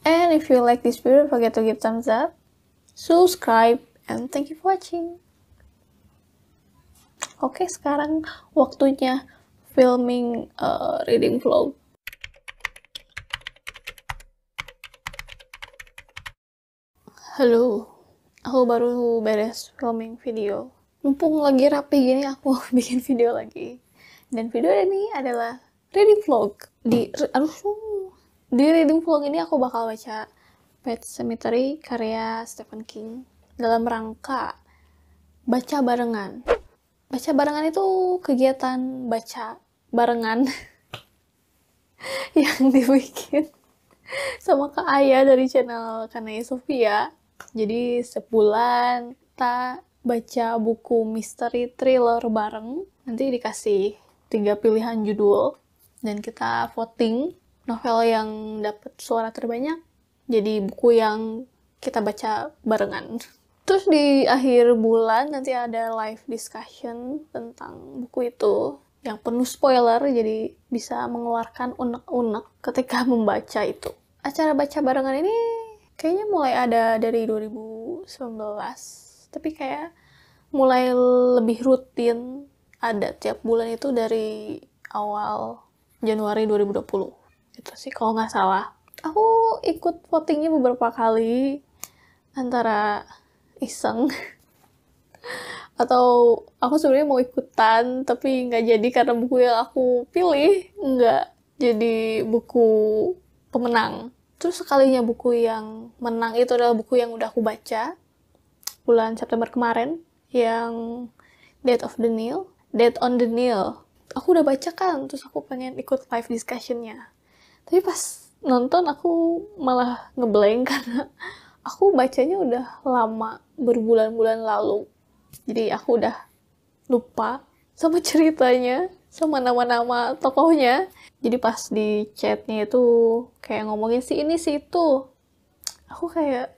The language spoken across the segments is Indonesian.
And if you like this video, don't forget to give thumbs up, subscribe, and thank you for watching. Oke, sekarang waktunya filming reading vlog. Halo, aku baru beres filming video. Mumpung lagi rapi gini, aku bikin video lagi. Dan video ini adalah reading vlog. Di reading vlog ini aku bakal baca Pet Sematary karya Stephen King dalam rangka baca barengan. Baca barengan itu kegiatan baca barengan yang dibikin sama Kak Aya dari channel Kanaya Sofia. Jadi sebulan kita baca buku misteri thriller bareng. Nanti dikasih 3 pilihan judul dan kita voting novel yang dapat suara terbanyak jadi buku yang kita baca barengan. Terus di akhir bulan nanti ada live discussion tentang buku itu yang penuh spoiler, jadi bisa mengeluarkan unek-unek ketika membaca itu. Acara baca barengan ini kayaknya mulai ada dari 2019, tapi kayak mulai lebih rutin ada tiap bulan itu dari awal Januari 2020. Itu sih kalau nggak salah. Aku ikut votingnya beberapa kali, antara iseng atau aku sebenarnya mau ikutan tapi nggak jadi karena buku yang aku pilih nggak jadi buku pemenang. Terus sekalinya buku yang menang itu adalah buku yang udah aku baca bulan September kemarin, yang Death on the Nile. Aku udah baca kan, terus aku pengen ikut live discussion-nya. Tapi pas nonton aku malah ngeblank karena aku bacanya udah lama, berbulan-bulan lalu. Jadi aku udah lupa sama ceritanya, sama nama-nama tokohnya. Jadi pas di chatnya itu kayak ngomongin si ini si itu. Aku kayak,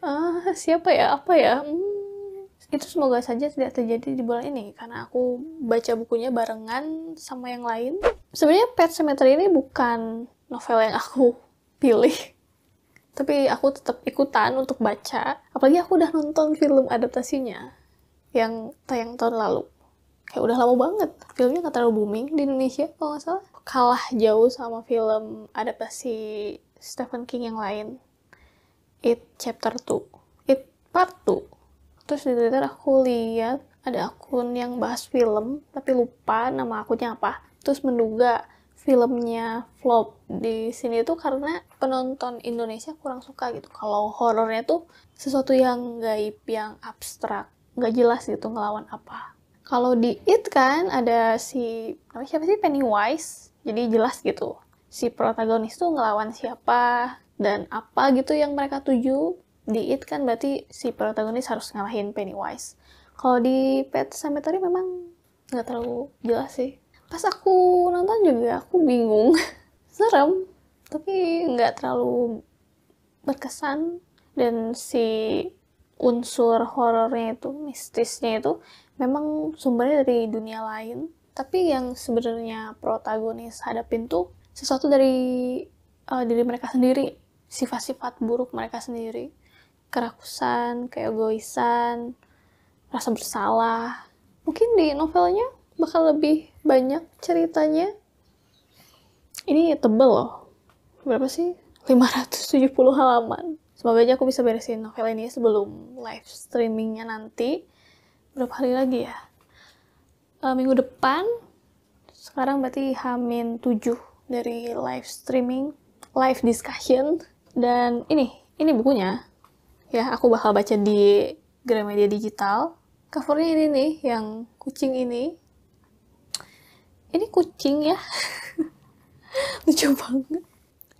siapa ya, apa ya? Itu semoga saja tidak terjadi di bulan ini, karena aku baca bukunya barengan sama yang lain. Sebenarnya Pet Sematary ini bukan novel yang aku pilih, tapi aku tetap ikutan untuk baca. Apalagi aku udah nonton film adaptasinya yang tayang tahun lalu. Kayak udah lama banget. Filmnya nggak terlalu booming di Indonesia kalau nggak salah. Kalah jauh sama film adaptasi Stephen King yang lain. It Chapter 2. It Part 2. Terus di Twitter aku lihat ada akun yang bahas film, tapi lupa nama akunnya apa. Terus menduga filmnya flop di sini tuh karena penonton Indonesia kurang suka gitu. Kalau horornya tuh sesuatu yang gaib, yang abstrak, nggak jelas gitu ngelawan apa. Kalau di It kan ada namanya siapa sih, Pennywise, jadi jelas gitu. Si protagonis tuh ngelawan siapa dan apa gitu yang mereka tuju. Di It kan berarti si protagonis harus ngalahin Pennywise. Kalau di Pet Sematary memang nggak terlalu jelas sih. Pas aku nonton juga aku bingung. Serem, tapi nggak terlalu berkesan. Dan si unsur horornya itu, mistisnya itu memang sumbernya dari dunia lain. Tapi yang sebenarnya protagonis hadapin tuh sesuatu dari diri mereka sendiri. Sifat-sifat buruk mereka sendiri. Kerakusan, keegoisan, rasa bersalah. Mungkin di novelnya bakal lebih banyak ceritanya. Ini tebel loh. Berapa sih? 570 halaman. Semoga aja aku bisa beresin novel ini sebelum live streamingnya nanti. Berapa hari lagi ya? Minggu depan. Sekarang berarti H-7 dari live streaming, live discussion. Dan ini bukunya. Ya, aku bakal baca di Gramedia Digital. Covernya ini nih, yang kucing ini. Ini kucing ya. Lucu banget.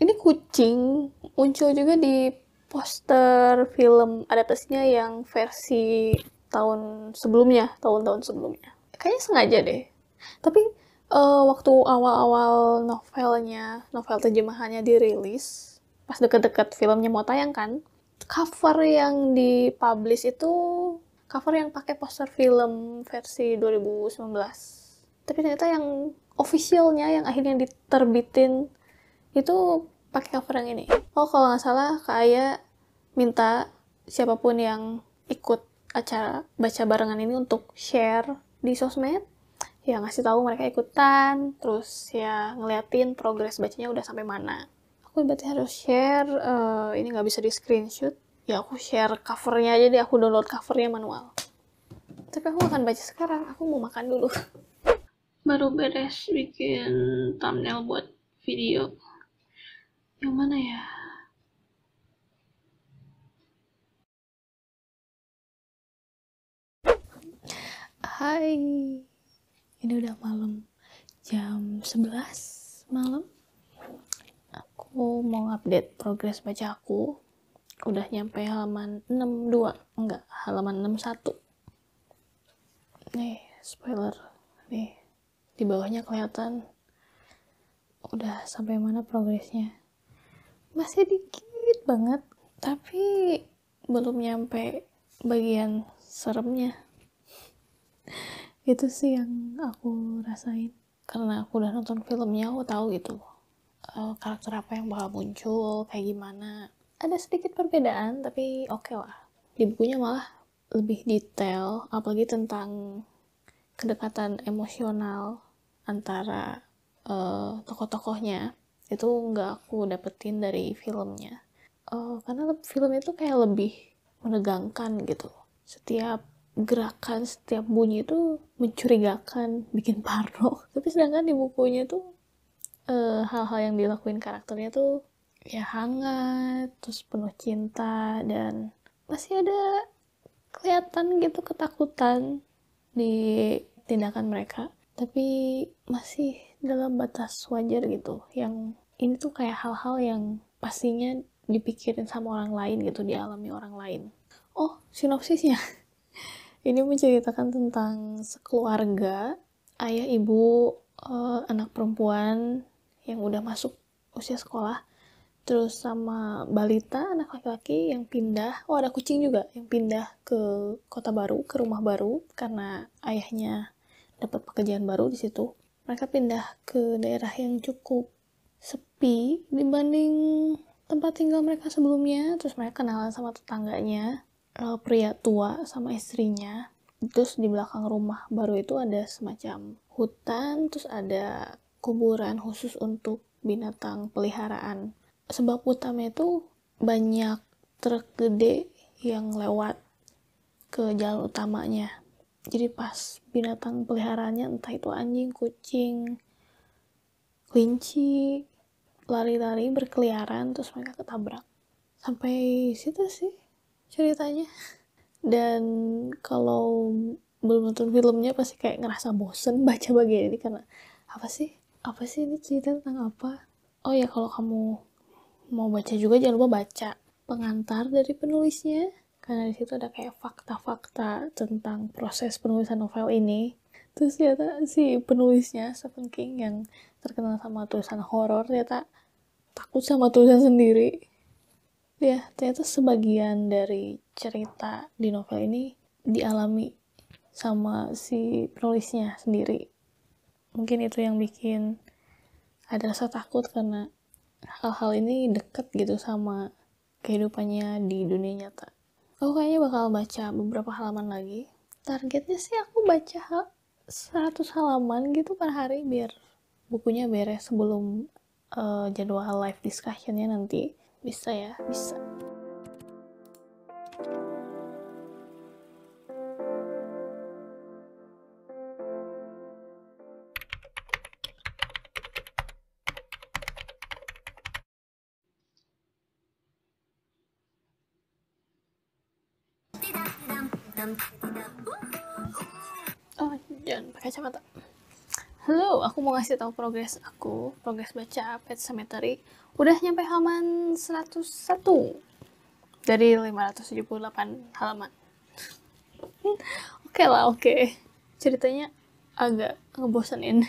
Ini kucing muncul juga di poster film adaptasinya yang versi tahun-tahun sebelumnya. Kayaknya sengaja deh. Tapi waktu awal-awal novel terjemahannya dirilis, pas deket-deket filmnya mau tayang kan, cover yang dipublish itu cover yang pakai poster film versi 2019. Tapi ternyata yang officialnya yang akhirnya diterbitin itu pakai cover yang ini. Oh, kalau nggak salah Kak Aya minta siapapun yang ikut acara baca barengan ini untuk share di sosmed, ya ngasih tahu mereka ikutan, terus ya ngeliatin progres bacanya udah sampai mana. Aku berarti harus share, ini nggak bisa di screenshot, ya aku share covernya aja deh, aku download covernya manual. Tapi aku akan baca sekarang, aku mau makan dulu. Baru beres bikin thumbnail buat video. Yang mana ya? Hai, ini udah malam, jam 11 malam. Aku mau update progres baca aku. Udah nyampe halaman 62, enggak, halaman 61. Nih, spoiler. Nih, di bawahnya kelihatan udah sampai mana progresnya. Masih dikit banget, tapi belum nyampe bagian seremnya. Itu sih yang aku rasain. Karena aku udah nonton filmnya, aku tahu gitu karakter apa yang bakal muncul, kayak gimana. Ada sedikit perbedaan, tapi oke lah. Di bukunya malah lebih detail, apalagi tentang kedekatan emosional antara tokoh-tokohnya. Itu nggak aku dapetin dari filmnya. Karena film itu kayak lebih menegangkan gitu. Setiap gerakan, setiap bunyi itu mencurigakan, bikin parno. Tapi sedangkan di bukunya tuh hal-hal yang dilakuin karakternya tuh ya hangat, terus penuh cinta, dan masih ada kelihatan gitu ketakutan di tindakan mereka, tapi masih dalam batas wajar gitu. Yang ini tuh kayak hal-hal yang pastinya dipikirin sama orang lain gitu, dialami orang lain. Oh, sinopsisnya. Ini menceritakan tentang sekeluarga, ayah, ibu, anak perempuan yang udah masuk usia sekolah, terus sama balita, anak laki-laki yang pindah. Oh, ada kucing juga yang pindah ke kota baru, ke rumah baru, karena ayahnya dapat pekerjaan baru di situ. Mereka pindah ke daerah yang cukup sepi dibanding tempat tinggal mereka sebelumnya. Terus mereka kenalan sama tetangganya, pria tua sama istrinya. Terus di belakang rumah baru itu ada semacam hutan, terus ada kuburan khusus untuk binatang peliharaan. Sebab utama itu banyak truk gede yang lewat ke jalan utamanya. Jadi pas binatang peliharaannya, entah itu anjing, kucing, kelinci, lari-lari berkeliaran, terus mereka ketabrak. Sampai situ sih ceritanya. Dan kalau belum nonton filmnya pasti kayak ngerasa bosen baca bagian ini, karena apa sih ini cerita tentang apa. Oh ya, kalau kamu mau baca juga jangan lupa baca pengantar dari penulisnya, karena di situ ada kayak fakta-fakta tentang proses penulisan novel ini. Terus ternyata si penulisnya, Stephen King, yang terkenal sama tulisan horor, ternyata takut sama tulisan sendiri. Ya, ternyata sebagian dari cerita di novel ini dialami sama si penulisnya sendiri. Mungkin itu yang bikin ada rasa takut, karena hal-hal ini deket gitu sama kehidupannya di dunia nyata. Aku kayaknya bakal baca beberapa halaman lagi. Targetnya sih aku baca 100 halaman gitu per hari, biar bukunya beres sebelum jadwal live discussionnya nanti. Bisa ya, bisa. Oh, jangan pakai kacamata. Halo, aku mau ngasih tahu progres baca Pet Sematary. Udah nyampe halaman 101 dari 578 halaman. Oke lah, oke. Ceritanya agak ngebosenin.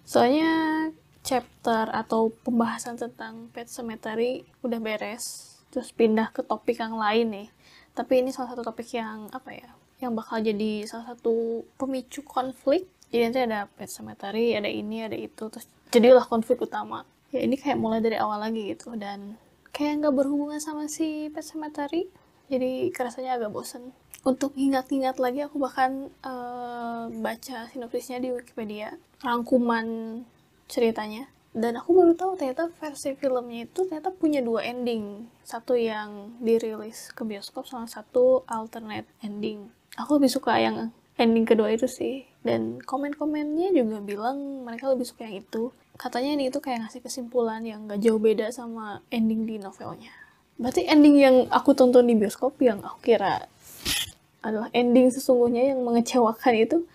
Soalnya chapter atau pembahasan tentang Pet Sematary udah beres, terus pindah ke topik yang lain nih. Tapi ini salah satu topik yang apa ya, yang bakal jadi salah satu pemicu konflik. Jadi nanti ada Pet Sematary, ada ini, ada itu, terus jadilah konflik utama. ya ini kayak mulai dari awal lagi gitu, dan kayak nggak berhubungan sama si Pet Sematary, jadi kerasanya agak bosen. Untuk ingat-ingat lagi, aku bahkan baca sinopsisnya di Wikipedia, rangkuman ceritanya, dan aku baru tahu ternyata versi filmnya itu ternyata punya 2 ending, satu yang dirilis ke bioskop sama satu alternate ending. Aku lebih suka yang ending kedua itu sih, dan komen-komennya juga bilang mereka lebih suka yang itu. Katanya ini itu kayak ngasih kesimpulan yang gak jauh beda sama ending di novelnya. Berarti ending yang aku tonton di bioskop yang aku kira adalah ending sesungguhnya yang mengecewakan itu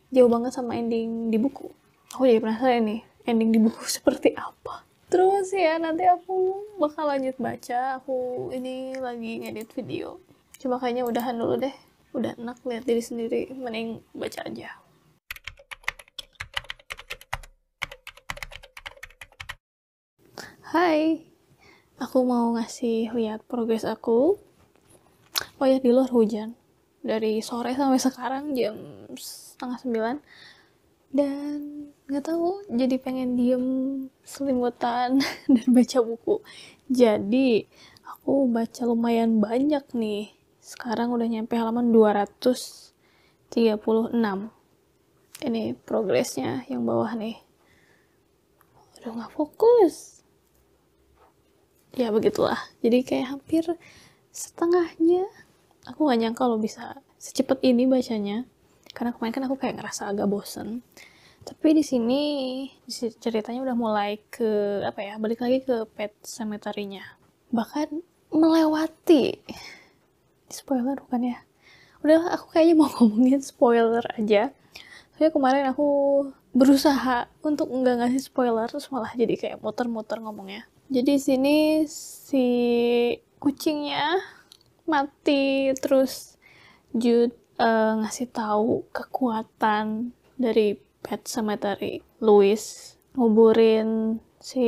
jauh banget sama ending di buku. Aku jadi penasaran nih, ending di buku seperti apa. Terus ya, nanti aku bakal lanjut baca. Aku ini lagi ngedit video. Cuma kayaknya udahan dulu deh. Udah enak lihat diri sendiri, mending baca aja. Hai, aku mau ngasih lihat progres aku. Oh ya, di luar hujan. Dari sore sampai sekarang jam 8:30. Dan nggak tahu, jadi pengen diem selimutan dan baca buku. Jadi aku baca lumayan banyak nih. Sekarang udah nyampe halaman 236. Ini progresnya yang bawah nih. Aduh, nggak fokus. Ya begitulah. Jadi kayak hampir setengahnya. Aku nggak nyangka lo bisa secepat ini bacanya. Karena kemarin kan aku kayak ngerasa agak bosen. Tapi di sini ceritanya udah mulai ke apa ya, balik lagi ke Pet Sematary-nya. Bahkan melewati spoiler bukan ya? Udah, aku kayaknya mau ngomongin spoiler aja. Soalnya kemarin aku berusaha untuk nggak ngasih spoiler, terus malah jadi kayak muter-muter ngomongnya. Jadi sini si kucingnya mati, terus Jude ngasih tahu kekuatan dari Pet Sematary. Louis nguburin si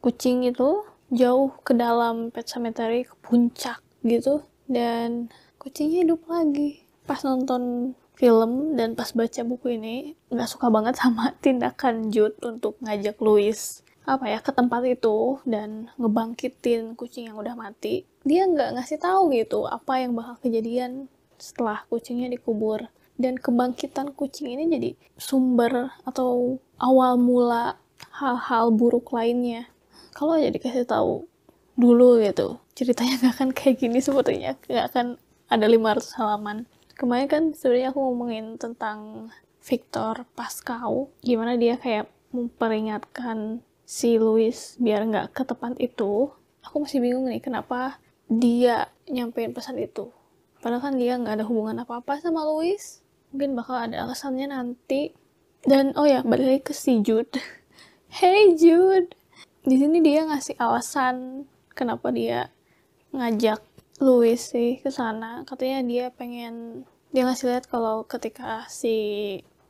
kucing itu jauh ke dalam Pet Sematary, ke puncak gitu, dan kucingnya hidup lagi. Pas nonton film dan pas baca buku ini, nggak suka banget sama tindakan Jude untuk ngajak Louis ke tempat itu dan ngebangkitin kucing yang udah mati. Dia nggak ngasih tahu gitu apa yang bakal kejadian setelah kucingnya dikubur. Dan kebangkitan kucing ini jadi sumber atau awal mula hal-hal buruk lainnya. Kalau aja dikasih tahu dulu gitu, ceritanya nggak akan kayak gini sepertinya. Nggak akan ada 500 halaman. Kemarin kan sebenarnya aku ngomongin tentang Victor Pascal, gimana dia kayak memperingatkan si Louis biar nggak ke tempat itu. Aku masih bingung nih kenapa dia nyampein pesan itu. Padahal kan dia nggak ada hubungan apa-apa sama Louis. Mungkin bakal ada alasannya nanti. Dan oh ya, balik lagi ke si Jude. Hey Jude. Di sini dia ngasih alasan kenapa dia ngajak Louis sih ke sana. Katanya dia ngasih lihat kalau ketika si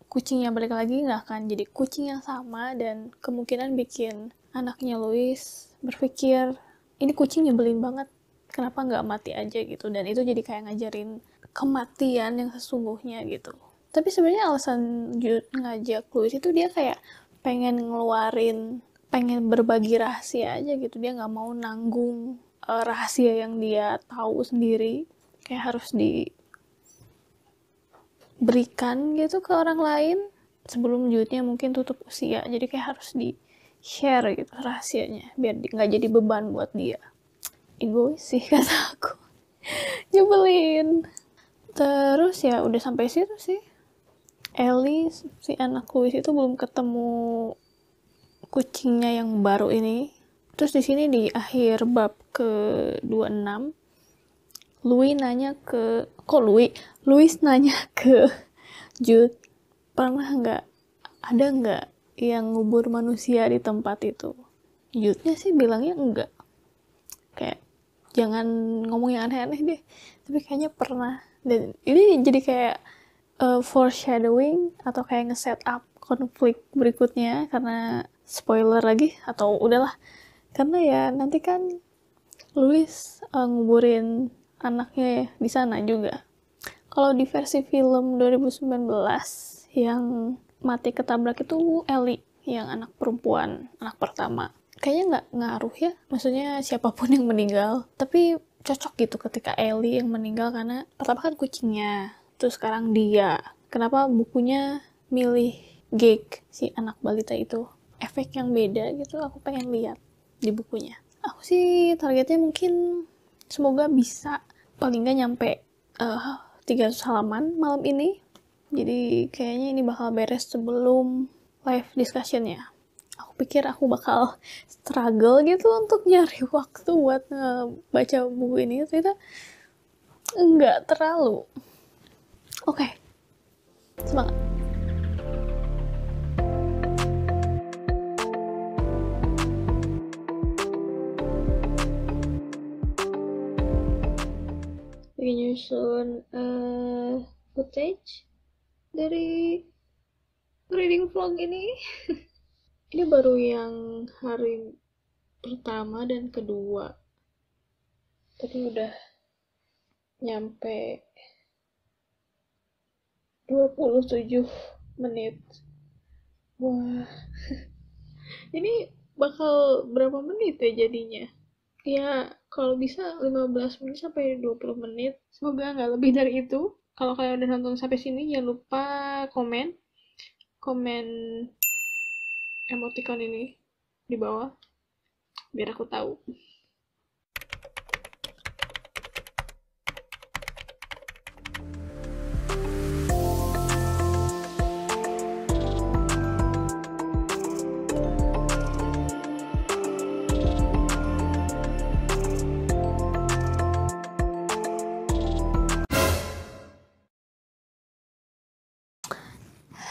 kucingnya balik lagi nggak akan jadi kucing yang sama, dan kemungkinan bikin anaknya Louis berpikir ini kucing nyebelin banget, kenapa nggak mati aja gitu. Dan itu jadi kayak ngajarin kematian yang sesungguhnya gitu. Tapi sebenarnya alasan Jude ngajak Louis itu dia kayak pengen berbagi rahasia aja gitu. Dia nggak mau nanggung rahasia yang dia tahu sendiri, kayak harus diberikan gitu ke orang lain sebelum Jude-nya mungkin tutup usia. Jadi kayak harus di share gitu rahasianya biar nggak jadi beban buat dia. Egois sih kata aku. Nyebelin. Terus ya udah sampai situ sih. Ellie, si anak Louis itu belum ketemu kucingnya yang baru ini. Terus di sini di akhir bab ke-26, Louis nanya ke Jude, ada nggak yang ngubur manusia di tempat itu? Jude-nya sih bilangnya enggak. Kayak jangan ngomong yang aneh-aneh deh, tapi kayaknya pernah. Dan ini jadi kayak foreshadowing atau kayak nge-set up konflik berikutnya, karena spoiler lagi atau udahlah, karena ya nanti kan Louis nguburin anaknya ya di sana juga. Kalau di versi film 2019 yang mati ketabrak itu Ellie yang anak perempuan, anak pertama. kayaknya nggak ngaruh ya, maksudnya siapapun yang meninggal, tapi cocok gitu ketika Ellie yang meninggal karena pertama kan kucingnya, terus sekarang dia. Kenapa bukunya milih Gage, si anak balita itu? Efek yang beda gitu, aku pengen lihat di bukunya. Aku sih targetnya mungkin semoga bisa paling nggak nyampe 300 halaman malam ini. Jadi kayaknya ini bakal beres sebelum live discussionnya. Aku pikir aku bakal struggle gitu untuk nyari waktu buat baca buku ini, ternyata enggak terlalu. Oke, semangat. Lagi nyusun footage dari reading vlog ini. Ini baru yang hari pertama dan kedua, tapi udah nyampe 27 menit. Wah, ini bakal berapa menit ya jadinya? Ya, kalau bisa 15 menit sampai 20 menit. Semoga nggak lebih dari itu. Kalau kalian udah nonton sampai sini, jangan lupa komen. Komen emoticon ini di bawah, biar aku tahu.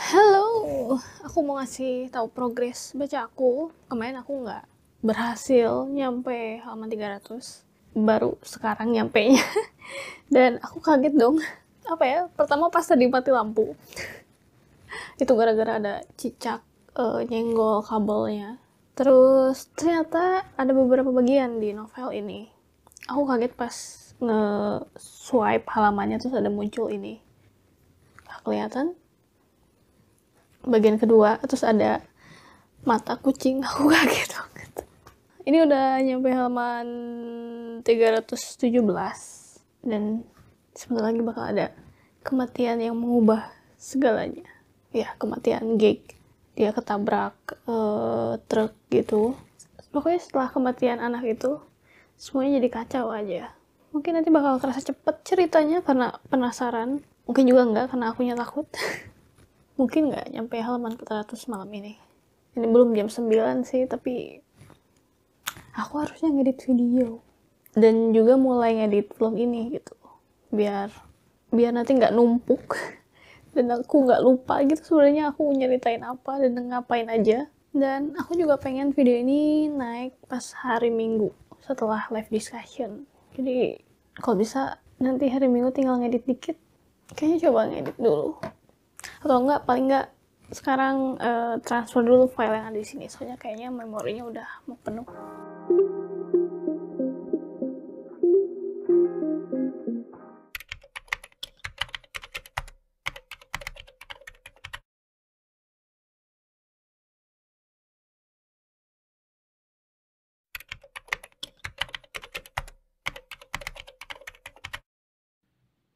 Halo, aku mau ngasih tahu progres baca aku. Kemarin aku nggak berhasil nyampe halaman 300. Baru sekarang nyampenya. Dan aku kaget dong. Apa ya? Pertama pas tadi mati lampu. Itu gara-gara ada cicak nyenggol kabelnya. Terus ternyata ada beberapa bagian di novel ini. Aku kaget pas nge-swipe halamannya terus ada muncul ini. Kelihatan? Bagian kedua terus ada mata kucing. Aku kaget banget. Ini udah nyampe halaman 317 dan sebentar lagi bakal ada kematian yang mengubah segalanya. Ya, kematian Gage. Dia ketabrak truk gitu. Pokoknya setelah kematian anak itu semuanya jadi kacau aja. Mungkin nanti bakal kerasa cepet ceritanya karena penasaran. Mungkin juga enggak karena akunya takut. Mungkin nggak nyampe halaman 400 malam ini. Ini belum jam 9 sih, tapi aku harusnya ngedit video. Dan juga mulai ngedit vlog ini gitu. Biar nanti nggak numpuk. Dan aku nggak lupa gitu sebenarnya aku nyeritain apa dan ngapain aja. Dan aku juga pengen video ini naik pas hari Minggu setelah live discussion. Jadi kalau bisa nanti hari Minggu tinggal ngedit dikit. Kayaknya coba ngedit dulu. Atau enggak paling enggak sekarang transfer dulu file yang ada di sini. Soalnya kayaknya memorinya udah mau penuh.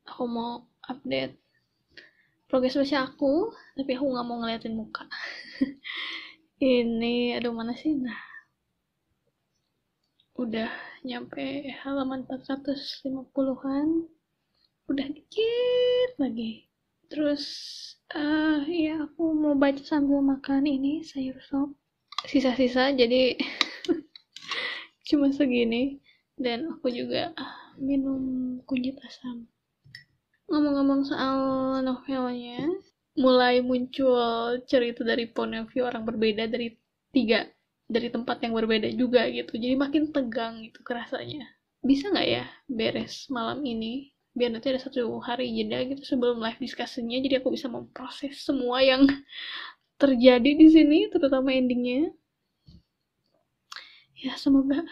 Aku mau update progres baca aku, tapi aku nggak mau ngeliatin muka. Ini, aduh mana sih? Nah, udah nyampe halaman 450-an. Udah dikit lagi. Terus, ya aku mau baca sambil makan ini sayur sop. Sisa-sisa, jadi cuma segini. Dan aku juga minum kunyit asam. Ngomong-ngomong soal novelnya, mulai muncul cerita dari point of view orang berbeda dari tempat yang berbeda juga gitu. Jadi makin tegang gitu kerasanya. Bisa nggak ya beres malam ini? Biar nanti ada 1 hari jeda gitu sebelum live discussionnya. Jadi aku bisa memproses semua yang terjadi di sini, terutama endingnya. Ya semoga.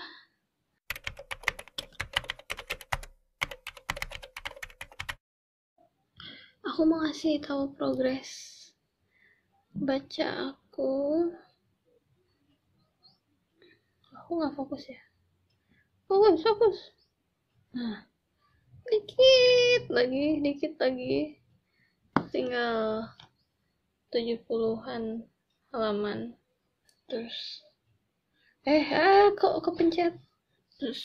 Aku mau ngasih tahu progres baca aku. Aku nggak fokus ya. Fokus. Nah, dikit lagi. Tinggal 70-an halaman. Terus kok kepencet. Terus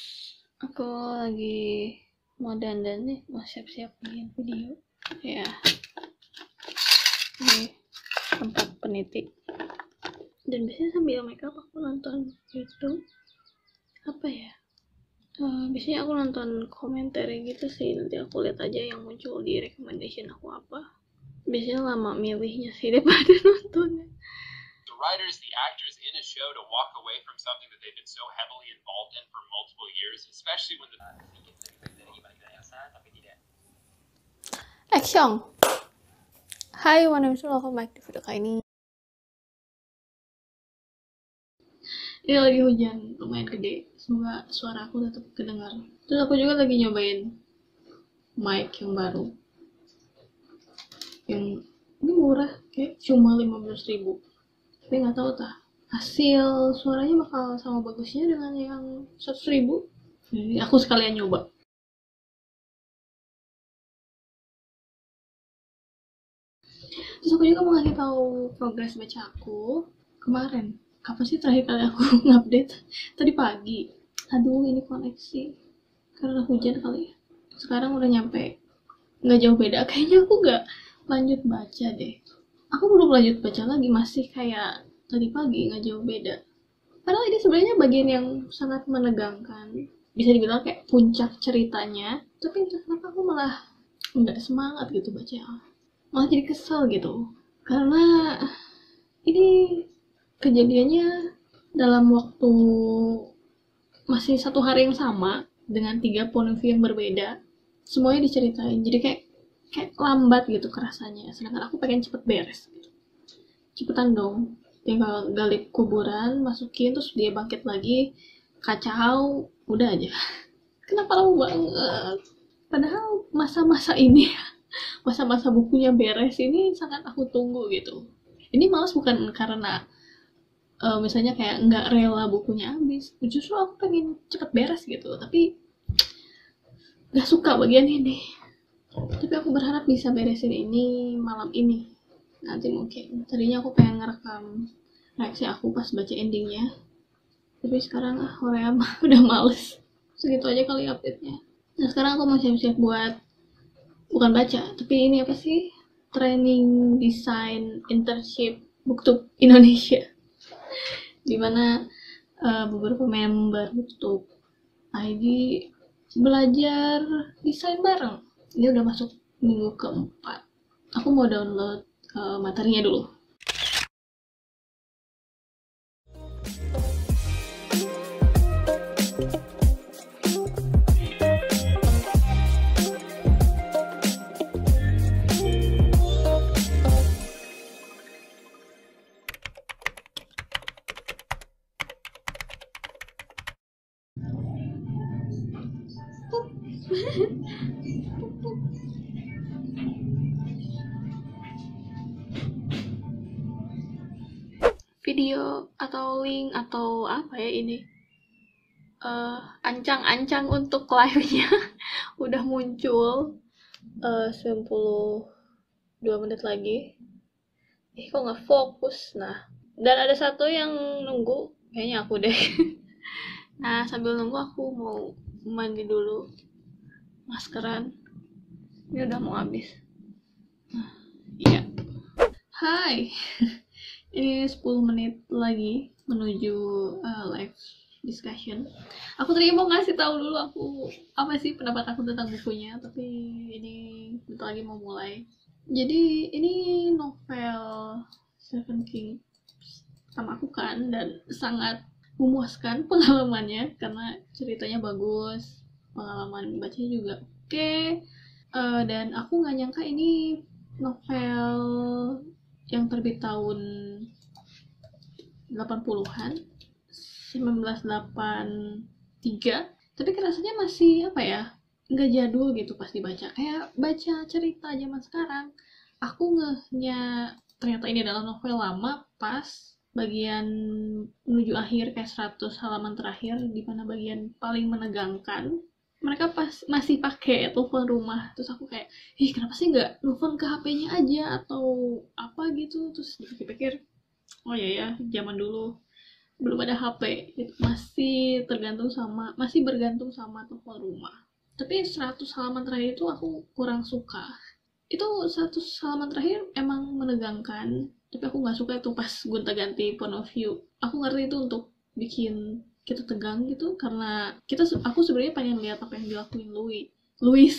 aku lagi mau dandan nih, mau siap-siap bikin video. Ya, ini tempat peniti. Dan biasanya sambil makeup aku nonton YouTube. Apa ya? Biasanya aku nonton komentar gitu sih. Nanti aku lihat aja yang muncul di recommendation aku apa. Biasanya lama milihnya sih daripada nontonnya. The writers, the actors in a show to walk away from something that they've been so heavily involved in for multiple years, especially when the Action! Hai, welcome back di video kali ini. Ini lagi hujan lumayan gede, semoga suara aku tetap kedengar. Terus aku juga lagi nyobain mic yang baru, yang ini murah, kayak cuma 15.000. Tapi nggak tahu hasil suaranya bakal sama bagusnya dengan yang 100.000. Jadi aku sekalian nyoba. Terus aku juga mau ngasih tahu progres baca aku kemarin. Kapan sih terakhir kali aku ngupdate? Tadi pagi. Aduh, ini koneksi. Karena hujan kali ya. Sekarang udah nyampe. Nggak jauh beda. Kayaknya aku nggak lanjut baca deh. Aku belum lanjut baca lagi. Masih kayak tadi pagi, nggak jauh beda. Padahal ini sebenarnya bagian yang sangat menegangkan. Bisa dibilang kayak puncak ceritanya. Tapi entah kenapa aku malah nggak semangat gitu baca. Malah jadi kesel gitu. Karena ini kejadiannya dalam waktu masih satu hari yang sama dengan 3 point of view yang berbeda, semuanya diceritain, jadi kayak lambat gitu kerasanya. Sedangkan aku pengen cepet beres gitu. Cepetan dong, tinggal gali kuburan, masukin, terus dia bangkit lagi, kacau, udah aja. Kenapa lama banget? Padahal masa-masa ini, masa-masa bukunya beres ini sangat aku tunggu gitu. Ini malas bukan karena misalnya kayak nggak rela bukunya habis, justru aku pengen cepet beres gitu, tapi nggak suka bagian ini. Tapi aku berharap bisa beresin ini malam ini. Nanti mungkin. Tadinya aku pengen ngerekam reaksi aku pas baca endingnya, tapi sekarang Korea udah males. Segitu aja kali update-nya. Nah sekarang aku mau siap-siap buat bukan baca, tapi ini apa sih, training design internship BookTube Indonesia, dimana beberapa member BookTube ID belajar desain bareng. Ini udah masuk minggu keempat. Aku mau download materinya dulu. Video atau link atau apa ya ini, ancang-ancang untuk live-nya udah muncul. 92 menit lagi. Kok nggak fokus? Nah, dan ada satu yang nunggu, kayaknya aku deh. Nah, sambil nunggu aku mau mandi dulu, maskeran. Ini udah mau habis. Iya. Hai. Ini 10 menit lagi menuju live discussion. Aku tadi mau ngasih tahu dulu aku apa sih pendapat aku tentang bukunya, tapi ini bentar lagi mau mulai. Jadi ini novel Stephen King sama aku kan, dan sangat memuaskan pengalamannya karena ceritanya bagus, pengalaman bacanya juga oke. Dan aku nggak nyangka ini novel yang terbit tahun 80-an, 1983, tapi rasanya masih apa ya, nggak jadul gitu pas dibaca, kayak baca cerita zaman sekarang. Aku ngehnya ternyata ini adalah novel lama pas bagian menuju akhir kayak 100 halaman terakhir, di mana bagian paling menegangkan mereka masih pakai telepon rumah. Terus aku kayak, kenapa sih nggak telepon ke HP-nya aja atau apa gitu. Terus dipikir-pikir, oh ya zaman dulu belum ada HP gitu. Masih bergantung sama telepon rumah. Tapi 100 halaman terakhir itu aku kurang suka. Itu 100 halaman terakhir emang menegangkan, tapi aku nggak suka itu pas gonta-ganti point of view. Aku ngerti itu untuk bikin kita tegang gitu, karena aku sebenarnya pengen lihat apa yang dilakuin Louis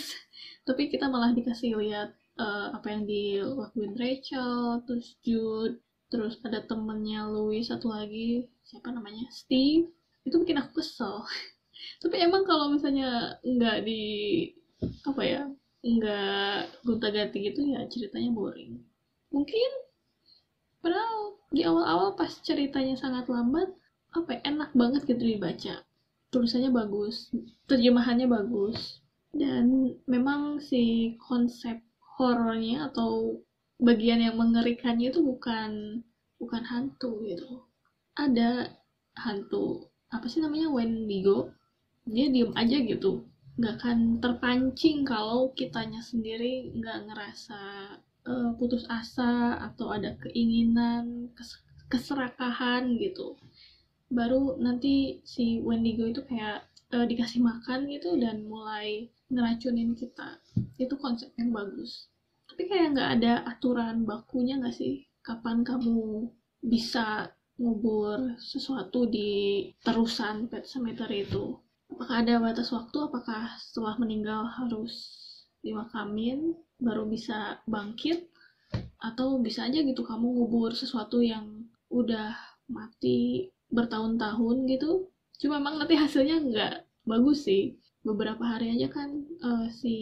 tapi kita malah dikasih lihat apa yang dilakuin Rachel, terus Jude, terus ada temennya Louis satu lagi, siapa namanya, Steve. Itu bikin aku kesel. Tapi emang kalau misalnya nggak apa ya nggak gonta-ganti gitu ya ceritanya boring. Mungkin padahal di awal-awal pas ceritanya sangat lambat, enak banget gitu dibaca. Tulisannya bagus, terjemahannya bagus, dan memang si konsep horornya atau bagian yang mengerikannya itu bukan hantu gitu. Ada hantu, apa sih namanya, Wendigo. Dia diem aja gitu, nggak akan terpancing kalau kitanya sendiri nggak ngerasa putus asa atau ada keinginan keserakahan gitu. Baru nanti si Wendigo itu kayak dikasih makan gitu dan mulai ngeracunin kita. Itu konsep yang bagus. Tapi kayak nggak ada aturan bakunya nggak sih? Kapan kamu bisa ngubur sesuatu di terusan pet cemetery itu? Apakah ada batas waktu? Apakah setelah meninggal harus dimakamin baru bisa bangkit? Atau bisa aja gitu kamu ngubur sesuatu yang udah mati bertahun-tahun gitu, cuma memang nanti hasilnya nggak bagus sih. Beberapa hari aja kan si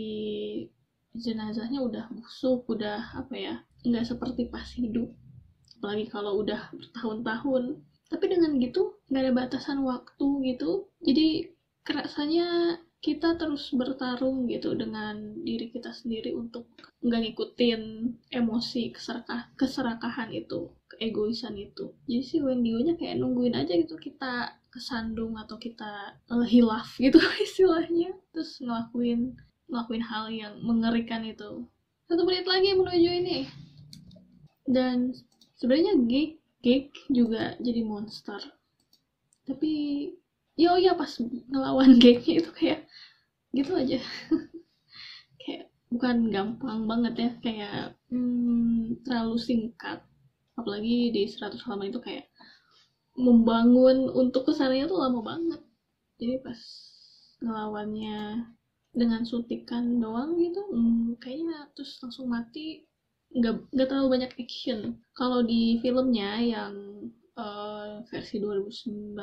jenazahnya udah busuk, udah nggak seperti pas hidup, apalagi kalau udah bertahun-tahun. Tapi dengan gitu nggak ada batasan waktu gitu, jadi kerasanya kita terus bertarung gitu dengan diri kita sendiri untuk nggak ngikutin emosi keserakahan itu, keegoisan itu. Jadi si Wendigo-nya kayak nungguin aja gitu kita kesandung atau kita hilaf gitu istilahnya, terus ngelakuin hal yang mengerikan itu. 1 menit lagi menuju ini, dan sebenarnya Geek juga jadi monster. Tapi ya pas ngelawan Geeknya itu kayak gitu aja. Kayak bukan gampang banget ya, kayak terlalu singkat. Apalagi di 100 halaman itu kayak membangun untuk kesannya tuh lama banget. Jadi pas ngelawannya dengan suntikan doang gitu, kayaknya terus langsung mati, nggak terlalu banyak action. Kalau di filmnya yang versi 2019,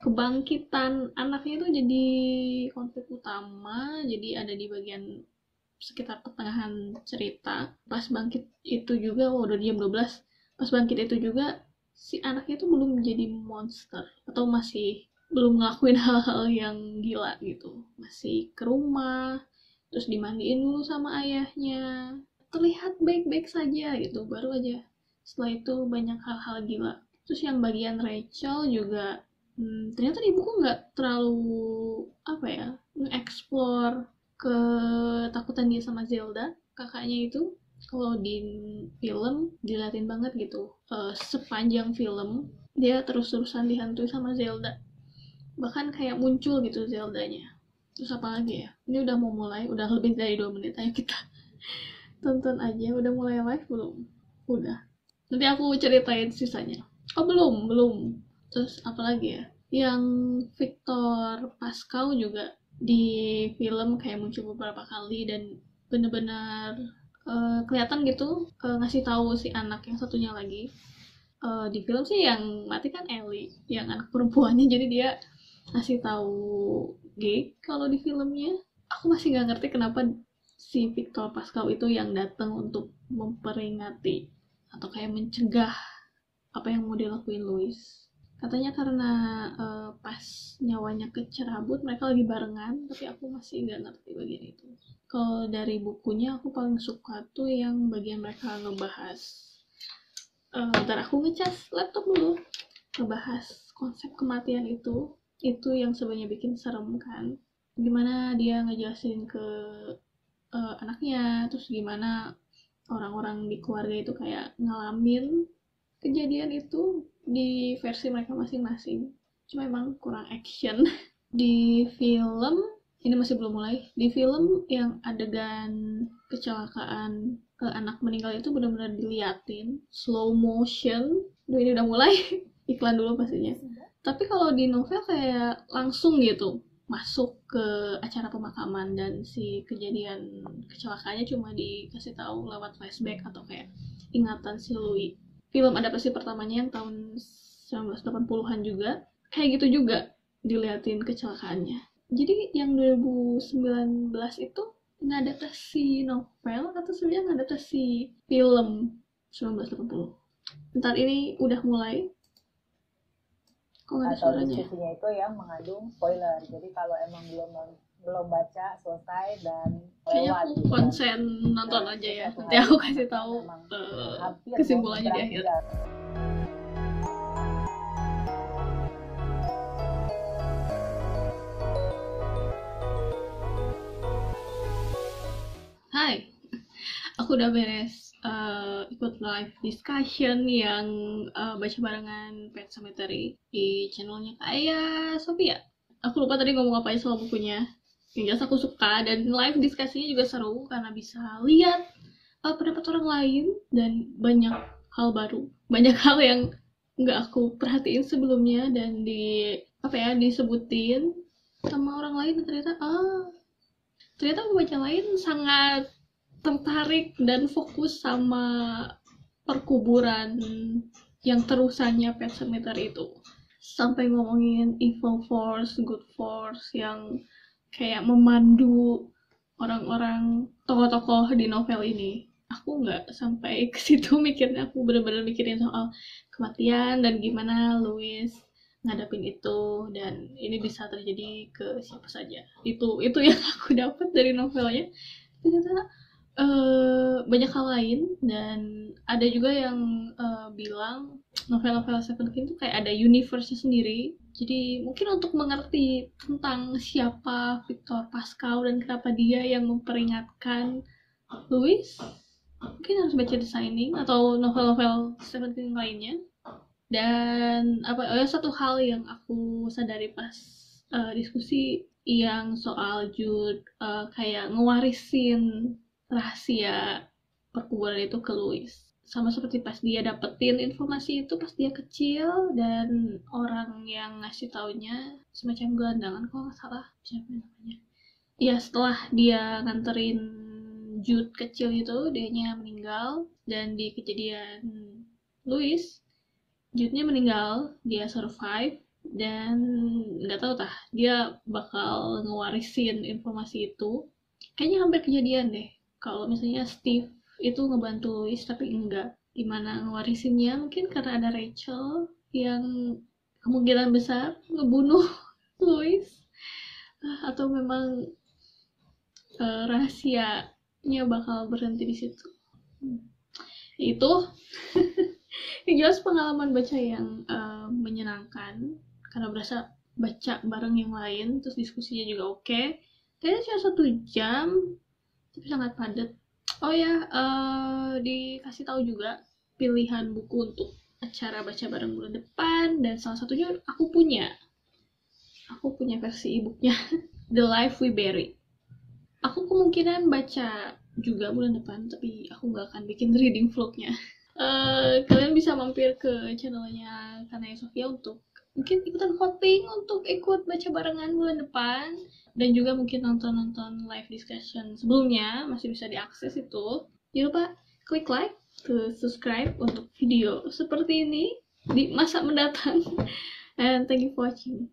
kebangkitan anaknya itu jadi konflik utama, jadi ada di bagian sekitar pertengahan cerita. Pas bangkit itu juga, udah jam 12, pas bangkit itu juga si anaknya itu belum jadi monster atau masih belum ngelakuin hal-hal yang gila gitu, masih ke rumah terus dimandiin dulu sama ayahnya, terlihat baik-baik saja gitu, baru aja setelah itu banyak hal-hal gila. Terus yang bagian Rachel juga ternyata di buku nggak terlalu nge-explore ketakutan dia sama Zelda, kakaknya itu. Kalau di film diliatin banget gitu, sepanjang film dia terus-terusan dihantui sama Zelda, bahkan kayak muncul gitu Zeldanya. Terus apa lagi ya, ini udah mau mulai, udah lebih dari 2 menit, ayo kita tonton aja. Udah mulai live belum? Udah, nanti aku ceritain sisanya. Oh belum. Terus apa lagi ya, yang Victor Pascal juga di film kayak muncul beberapa kali dan bener-bener kelihatan gitu, ngasih tahu si anak yang satunya lagi. Di film sih yang mati kan Ellie, yang anak perempuannya, jadi dia ngasih tahu Geek. Kalau di filmnya aku masih nggak ngerti kenapa si Victor Pascal itu yang datang untuk memperingati atau kayak mencegah apa yang mau dilakuin Louis. Katanya karena pas nyawanya kecerabut mereka lagi barengan, tapi aku masih nggak ngerti bagian itu. Kalau dari bukunya aku paling suka tuh yang bagian mereka ngebahas Bentar aku ngecas laptop dulu. Ngebahas konsep kematian itu yang sebenarnya bikin serem kan. Gimana dia ngejelasin ke anaknya, terus gimana orang-orang di keluarga itu kayak ngalamin kejadian itu di versi mereka masing-masing. Cuma emang kurang action. Di film, ini masih belum mulai, di film yang adegan kecelakaan anak meninggal itu benar-benar diliatin slow motion. Duh, ini udah mulai. Iklan dulu pastinya. Tapi kalau di novel kayak langsung gitu masuk ke acara pemakaman, dan si kejadian kecelakaannya cuma dikasih tahu lewat flashback atau kayak ingatan si Louis. Film adaptasi pertamanya yang tahun 1980-an juga kayak gitu juga diliatin kecelakaannya. Jadi yang 2019 itu ngadaptasi novel atau sebenarnya ngadaptasi film 1980. Bentar, ini udah mulai. Kok nggak ada Atau suaranya? diskusinya itu yang mengandung spoiler. Jadi kalau emang belum baca selesai dan Kayaknya lewat aku gitu kan. konsen nonton aja ya. Satu Nanti hari aku kasih tahu memang hampir kesimpulannya di akhir. berangkat. Hai, aku udah beres ikut live discussion yang baca barengan Pet Cemetery di channelnya Kak Sophia. Aku lupa tadi ngomong apa soal bukunya. Yang jelas aku suka, dan live diskusinya juga seru karena bisa lihat pendapat orang lain dan banyak hal baru, banyak hal yang nggak aku perhatiin sebelumnya dan disebutin sama orang lain. Ternyata pembaca lain sangat tertarik dan fokus sama perkuburan yang terusannya Pet Sematary itu, sampai ngomongin evil force, good force yang kayak memandu orang-orang tokoh-tokoh di novel ini. Aku nggak sampai ke situ mikirnya, aku bener-bener mikirin soal kematian dan gimana Louis ngadapin itu, dan ini bisa terjadi ke siapa saja. Itu yang aku dapat dari novelnya. Ternyata banyak hal lain, dan ada juga yang bilang novel-novel Stephen King tuh kayak ada universe-nya sendiri. Jadi mungkin untuk mengerti tentang siapa Victor Pascal dan kenapa dia yang memperingatkan Louis, mungkin harus baca The Shining atau novel-novel Stephen King lainnya. Dan satu hal yang aku sadari pas diskusi yang soal Jude kayak ngewarisin rahasia perkuburan itu ke Louis, sama seperti pas dia dapetin informasi itu pas dia kecil, dan orang yang ngasih taunya semacam gelandangan kalau nggak salah, siapa namanya ya, setelah dia nganterin Jude kecil itu dianya meninggal, dan di kejadian Louis Jude-nya meninggal, dia survive, dan nggak tahu dia bakal ngewarisin informasi itu. Kayaknya hampir kejadian deh kalau misalnya Steve itu ngebantu Louis, tapi enggak. Gimana ngewarisinnya? Mungkin karena ada Rachel yang kemungkinan besar ngebunuh Louis, atau memang rahasianya bakal berhenti di situ. Itu yang jelas pengalaman baca yang menyenangkan karena berasa baca bareng yang lain, terus diskusinya juga oke. Kayaknya cuma 1 jam tapi sangat padat. Oh ya, dikasih tahu juga pilihan buku untuk acara baca bareng bulan depan, dan salah satunya aku punya versi e-booknya The Life We Bury. Aku kemungkinan baca juga bulan depan, tapi aku nggak akan bikin reading vlognya. Kalian bisa mampir ke channelnya Kak Sophia untuk mungkin ikutan voting untuk ikut baca barengan bulan depan, dan juga mungkin nonton live discussion sebelumnya masih bisa diakses itu. Jangan lupa klik like, subscribe untuk video seperti ini di masa mendatang, and thank you for watching.